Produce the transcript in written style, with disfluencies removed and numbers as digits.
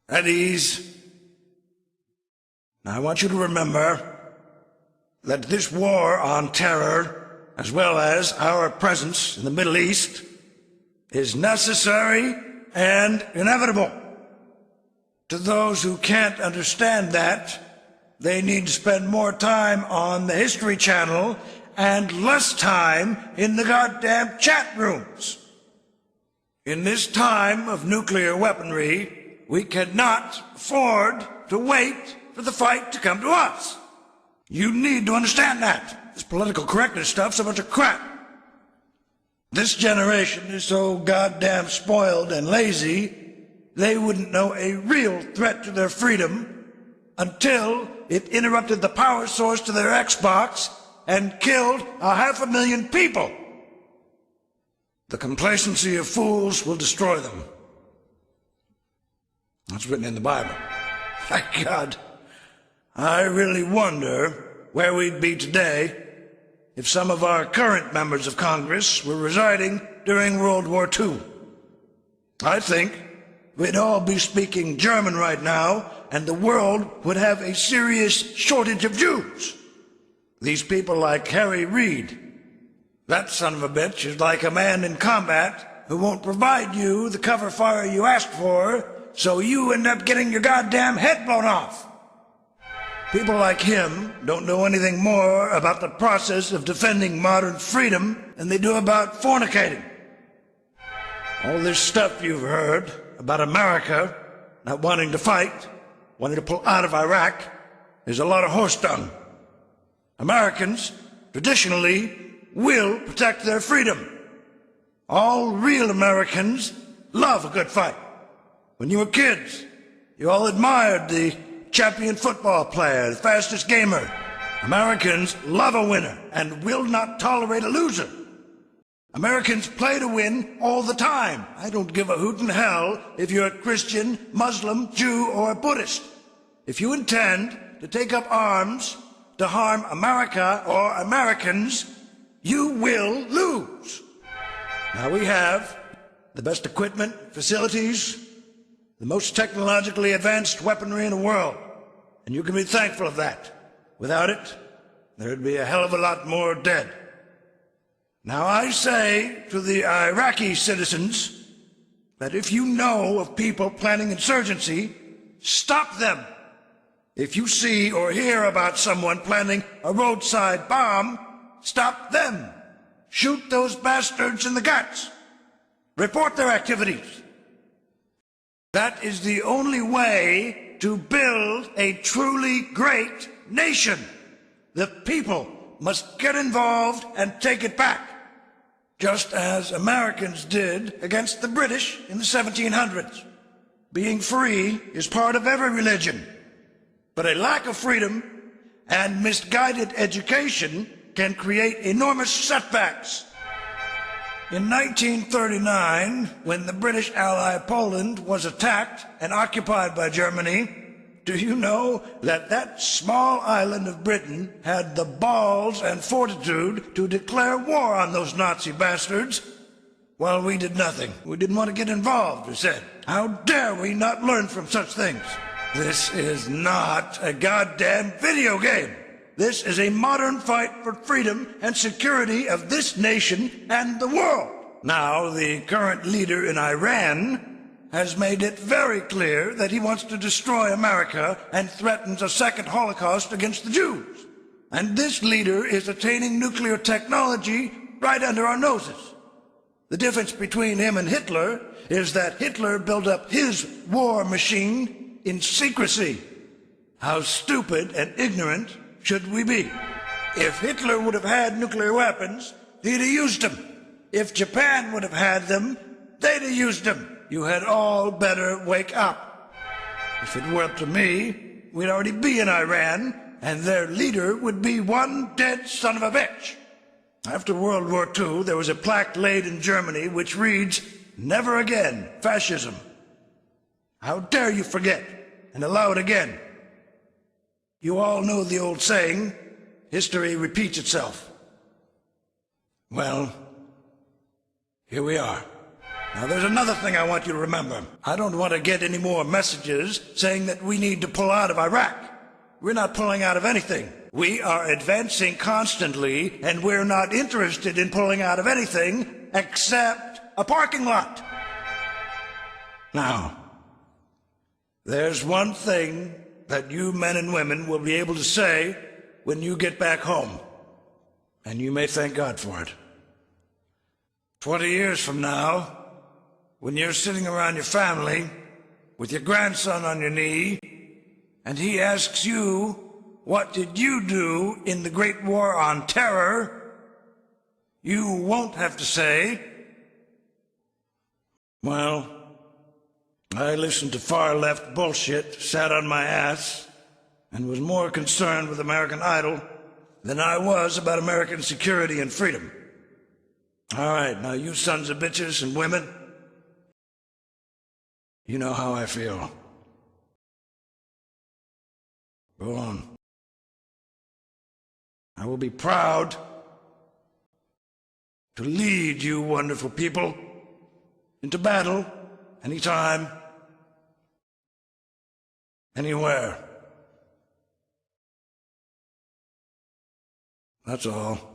at ease. Now I want you to remember that this war on terror, as well as our presence in the Middle East, is necessary and inevitable. To those who can't understand that, they need to spend more time on the History Channel and less time in the goddamn chat rooms. In this time of nuclear weaponry, we cannot afford to wait for the fight to come to us. You need to understand that. This political correctness stuff's a bunch of crap. This generation is so goddamn spoiled and lazy, they wouldn't know a real threat to their freedom until it interrupted the power source to their Xbox and killed 500,000 people. The complacency of fools will destroy them. That's written in the Bible. My God, I really wonder where we'd be today if some of our current members of Congress were residing during World War II. I think we'd all be speaking German right now, and the world would have a serious shortage of Jews. These people like Harry Reid. That son of a bitch is like a man in combat who won't provide you the cover fire you asked for, so you end up getting your goddamn head blown off. People like him don't know anything more about the process of defending modern freedom than they do about fornicating. All this stuff you've heard about America not wanting to fight, wanting to pull out of Iraq, is a lot of horse dung. Americans, traditionally, will protect their freedom. All real Americans love a good fight. When you were kids, you all admired the champion football player, the fastest gamer. Americans love a winner and will not tolerate a loser. Americans play to win all the time. I don't give a hoot in hell if you're a Christian, Muslim, Jew, or a Buddhist. If you intend to take up arms to harm America or Americans, you will lose. Now we have the best equipment, facilities, the most technologically advanced weaponry in the world, and you can be thankful of that. Without it, there'd be a hell of a lot more dead. Now I say to the Iraqi citizens that if you know of people planning insurgency, stop them. If you see or hear about someone planning a roadside bomb, stop them. Shoot those bastards in the guts. Report their activities. That is the only way to build a truly great nation. The people must get involved and take it back, just as Americans did against the British in the 1700s. Being free is part of every religion, but a lack of freedom and misguided education can create enormous setbacks. In 1939, when the British ally Poland was attacked and occupied by Germany, do you know that that small island of Britain had the balls and fortitude to declare war on those Nazi bastards? Well, we did nothing. We didn't want to get involved, we said. How dare we not learn from such things? This is not a goddamn video game. This is a modern fight for freedom and security of this nation and the world. Now, the current leader in Iran has made it very clear that he wants to destroy America and threatens a second Holocaust against the Jews. And this leader is attaining nuclear technology right under our noses. The difference between him and Hitler is that Hitler built up his war machine in secrecy. How stupid and ignorant should we be? If Hitler would have had nuclear weapons, he'd have used them. If Japan would have had them, they'd have used them. You had all better wake up. If it were up to me, we'd already be in Iran, and their leader would be one dead son of a bitch. After World War II, there was a plaque laid in Germany which reads, "Never again, fascism." How dare you forget and allow it again? You all know the old saying, history repeats itself. Well, here we are. Now, there's another thing I want you to remember. I don't want to get any more messages saying that we need to pull out of Iraq. We're not pulling out of anything. We are advancing constantly, and we're not interested in pulling out of anything except a parking lot. Now, there's one thing that you men and women will be able to say when you get back home, and you may thank God for it. 20 years from now, when you're sitting around your family with your grandson on your knee, and he asks you, what did you do in the Great War on Terror? You won't have to say, well, I listened to far-left bullshit, sat on my ass, and was more concerned with American Idol than I was about American security and freedom. All right, now you sons of bitches and women, you know how I feel. Go on. I will be proud to lead you wonderful people into battle anytime, anywhere. That's all.